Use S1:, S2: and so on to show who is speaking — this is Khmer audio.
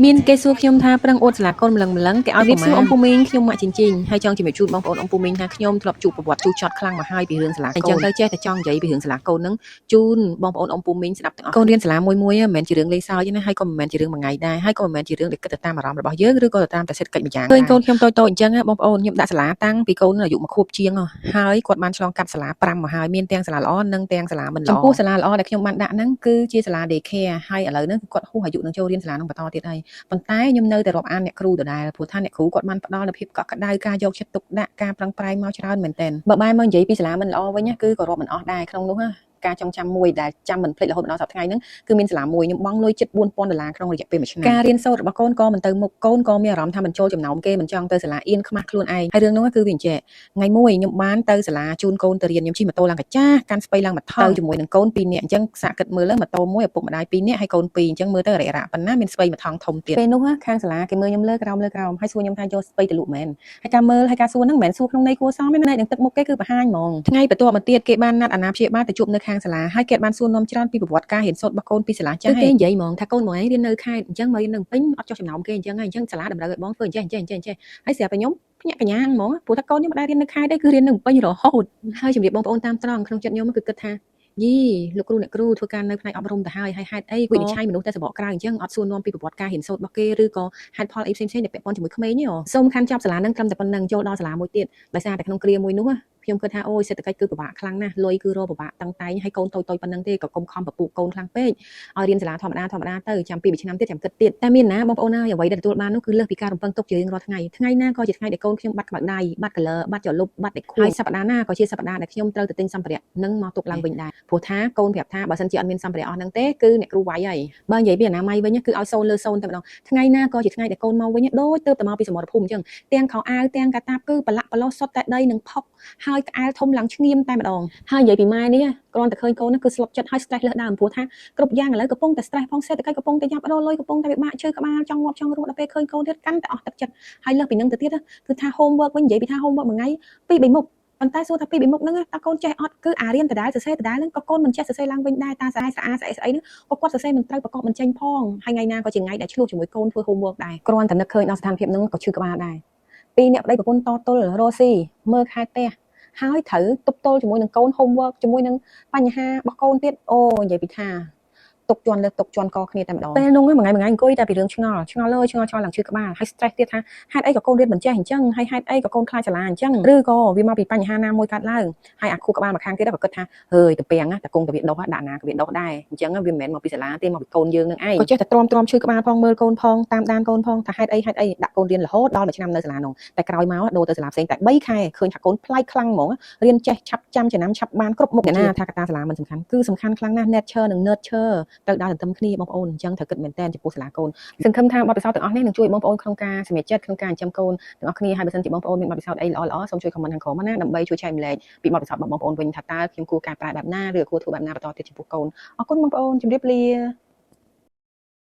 S1: មានគេសួរខ្ញុំថាប្រឹងអួតសាលាកូនម្លឹងគេឲ្យរៀបសួរអំពូមីងខ្ញុំម៉ាក់ជីងជីងហើយចង់ជំរាបជូនបងប្អូនអំពូមីងថាខ្ញុំធ្លាប់ជួបប្រវត្តិជូរចត់ខ្លាំងមកហើយពីរឿងសាលាកូនអញ្ចឹងទៅចេះតែចង់និយាយពីរឿងសាលាកូនហ្នឹងជូនបងប្អូនអំពូមីងស្ដាប់ទាំងអស់កូនរៀនសាលាមួយមិនមែនជារឿងលេងសើចទេណាហើយក៏មិនមែនជារឿងមួយថ្ងៃដែរហើយក៏មិនមែនជារឿងដែលគិតទៅតាមអារម្មណ៍របស់យើងឬក៏ទៅតាមតែសេដ្ឋកិចម្យ៉ាងឃើញកូនខ្ញុំតូចៗអញ្ចឹងបងប្អូនខ្ញុំដាក់សាលាតាំងពីកូនអាយុ1ខួបជាងហើយគាត់បានឆ្លងកាត់សាលា5មកហើយមានទាំងសាលាល្អនិងទាំងសាលាមិនល្អចំពោះសាលាល្អដែលខ្ញុំបានដាក់ហ្នឹងគឺជាសាលា Daycare ហើយឥឡូវហ្នឹងគាត់ហួសអាយុនឹងចូលរៀនសាលានឹងបន្តទៀតហើយប៉ុន្តែខ្ញុំនៅតែរាប់អានអ្នកគ្រូដដែលព្រោះថាអ្នកគ្រូគាត់បានផ្ដល់នូវភាពកក់ក្ដៅការយកចិត្តទុកដាក់ការប្រឹងប្រែងមកច្រើនមែនទែនបើបែរមកនិយាយពីសាលាមិនល្អវិញគឺក៏រាប់មិនអស់ដែរក្នុងនោះការចងចាំមួយដែលចាំមិនភ្លេចរហូតដល់សប្តាហ៍ថ្ងៃហ្នឹងគឺមានសាលាមួយខ្ញុំបង់លុយជិត$4000ក្នុងរយៈពេល1ឆ្នាំការរៀនសូត្ររបស់កូនក៏មិនទៅមុខកូនក៏មានអារម្មណ៍ថាមិនចូលចំណោមគេមិនចង់ទៅសាលាអៀនខ្មាស់ខ្លួនឯងហើយរឿងនោះគឺវាអញ្ចឹងថ្ងៃមួយខ្ញុំបានទៅសាលាជូនកូនទៅរៀនខ្ញុំជិះម៉ូតូឡើងកាចាស់កាន់ស្ពៃឡើងមកថោទៅជាមួយនឹងកូន2នាក់អញ្ចឹងសាកគិតមើលម៉ូតូមួយឪពុកម្ដាយ2នាក់ហើយកូន2អញ្ចឹងមើលទៅរ៉ាក់ប៉ុណ្ណាមានស្ពៃមួយថងធំទៀតពេលនោះខាងសាលាគេមើលខ្ញុំលើក្រោមហើយសួរខ្ញុំថាយកស្ពៃទៅលក់មែនហើយការមើលហើយការសួរហ្នឹងមិនមែនសួរក្នុងន័យគួរសមទេណានឹងទឹកមុខគេគឺបង្ហាញហ្មងថ្ងៃបន្ទាប់មកទៀតគេបានណាត់អាណាព្យាបាលទៅជួបនៅខាងសាលាហើយគេបានសួរនាំច្រើនពីប្រវត្តិការរៀនសូត្ររបស់កូនពីសាលាចាស់គេនិយាយហ្មងថាកូនមកឯងរៀននៅខេត្តអញ្ចឹងមករៀននៅពេញអត់ចុះចំណោមគេអញ្ចឹងហើយអញ្ចឹងសាលាតម្រូវឲ្យបងធ្វើអញ្ចេះហើយស្រាប់តែខ្ញុំភ្ញាក់កញ្ញាហ្មងព្រោះថាកូនខ្ញុំមិនដែលរៀននៅខេត្តទេគឺរៀននៅពេញរហូតហើយជំរាបបងប្អូនតាមត្រង់ក្នុងចិត្តខ្ញុំគឺគិតថាយីលោកគ្រូអ្នកគ្រូធ្វើការនៅផ្នែកអប់រំទៅហើយហេតុអីវិនិច្ឆ័យមនុស្សតែសបកក្រៅអញ្ចឹងអត់សួរនាំពីប្រវត្តិការរៀនសូត្ររបស់គេឬក៏ហេតុផលអីផ្សេងៗដែលពាក់ព័ន្ធជាមួយក្មេងទេសូមខាន់ចប់សាលានឹងត្រឹមតែប៉ុណ្្នឹងចូលដល់សាលាមួយទៀតដោយសារតែក្នុងគ្រាមួយនោះខ្ញុំគិតថាអូយសេដ្ឋកិច្ចគឺពិបាកខ្លាំងណាស់លុយគឺរកពិបាកតាំងតែងហើយកូនតូចប៉ុណ្្នឹងទេក៏កុំខំពពុះកូនខ្លាំងពេកឲ្យរៀនសាលាធម្មតាទៅចាំ2ឆ្នាំទៀតចាំគិតទៀតតែមានណាបងប្អូនអើយអ្វីដែលទទួលបាននោះគឺលើសពីការរំពឹងទុកជារៀងរាល់ថ្ងៃណាក៏ជាថ្ងៃដែលកូនខ្ញុំបាត់ក្បៅដៃបាត់ color បាត់ចលុបបាត់ដេកខួរហើយសប្តាហ៍ណាក៏ជាសប្តាហ៍ដែលខ្ញុំត្រូវទៅទិញសម្ភារៈនឹងមកទុកឡើងវិញដែរព្រោះថាកូនប្រាប់ថាបើសិនជាអត់មានសម្ភារៈអស់ហ្នឹងទេគឺអ្នកគ្រូវាយហើយបើនិយាយពីអនាម័យវិញគឺឲ្យសូនលើសូនតែម្ដងថ្ងៃណាក៏ជាថ្ងៃដែលកូនមកវិញដូចទៅតែមកពីសមរភូមិអញ្ចឹងទាំងខោអាវទាំងកាតាបគឺប្រឡាក់ប្រឡោះសុទ្ធតែដីនឹងផុកហើយក្អែលធំឡើងឈ្ងៀមតែម្ដងហើយនិយាយពីម៉ែនេះគ្រាន់តែឃើញកូនហ្នឹងគឺស្លុតចិត្តហើយ stress លើសដើមព្រោះថាគ្រប់យ៉ាងឥឡូវកំពុងតែ stress ផងសេដ្ឋកិច្ចកំពុងតែយ៉ាប់រលុយកំពុងតែពិបាកជើក្បាលចង់ងាប់ចង់រស់ដល់ពេលឃើញកូនទៀតកាន់តែអស់ទឹកចិត្តហើយលើសពីនឹងទៅទៀតគឺថា homework វិញនិយាយពីថា homework មួយថ្ងៃ2-3មុខប៉ុន្តែសួរថា2-3មុខហ្នឹងតើកូនចេះអត់គឺអារៀនដដែលសរសេរដដែលហ្នឹងក៏កូនមិនចេះសរសេរឡើងវិញដែរតាស្អាតស្អីហ្នឹងក៏គាត់សរសេរមិនត្រូវប្រកបមិនចេញផងហើយថ្ងៃណាក៏ជាថ្ងៃដែលឆ្លោះជាមួយកូនធ្វើ homework ដែរគ្រាន់តែនឹកឃើញដល់ស្ថានភាពហ្នឹងក៏ឈឺក្បាលដែរពីរអ្នកប្តីប្រពន្ធតទល់រស់ស៊ីមើលខែផ្ទះហើយត្រូវទប់ទល់ជាមួយនឹងកូន homework ជាមួយនឹងបញ្ហារបស់កូនទៀតអូនិយាយពីថាទុកជន់លើទុកជន់កគ្នាតែម្ដងពេលនោះមួយថ្ងៃអង្គុយតែពីរឿងឆ្ងល់ឡើងឈឺក្បាលហើយ stress ទៀតថាហេតុអីក៏កូនរៀនមិនចេះអញ្ចឹងហើយហេតុអីក៏កូនខ្លាចសាលាអញ្ចឹងឬក៏វាមកពីបញ្ហាណាមួយកើតឡើងហើយអាខួរក្បាលមកខាងទៀតក៏គិតថាហើយតាពាំងតែគង់តែវាដុសដាក់ណាក៏វាដុសដែរអញ្ចឹងវាមិនមែនមកពីសាលាទេមកពីកូនយើងនឹងឯងក៏ចេះតែទ្រាំឈឺក្បាលផងមើលកូនផងតាមដានកូនផងថាហេតុអីដាក់កូនរៀនរហូតដល់1ឆ្នាំនៅសាលានោះតែក្រោយមកដូរទៅសាលាផ្សេងតែ3ខែឃើញថាកូនប្លែកខ្លាំងហ្មងរៀនចេះឆាប់ចាំចំណាំឆាប់បានគ្រប់មុខអ្នកណាថាកត្តាសាលាមិនសំខាន់គឺសំខាន់ខ្លាំងណាស់ nature និង nurture ត្រូវដើរទន្ទឹមគ្នាបងប្អូនអញ្ចឹងត្រូវគិតមែនតើចំពោះសាលាកូនសង្ឃឹមថាបទពិសោធន៍ទាំងអស់នេះនឹងជួយបងប្អូនក្នុងការសម្រេចចិត្តក្នុងការចិញ្ចឹមកូនទាំងអស់គ្នាហើយបើសិនជាបងប្អូនមានបទពិសោធន៍អីល្អៗសូមជួយ comment ខាងក្រោមណាដើម្បីជួយចែកម្លែកពីបទពិសោធន៍របស់បងប្អូនវិញថាតើខ្ញុំគួរកែប្រែបែបណាឬគួរធ្វើបែបណាបន្តទៀតចំពោះកូនអរគុណបងប្អូនជម្រាបលា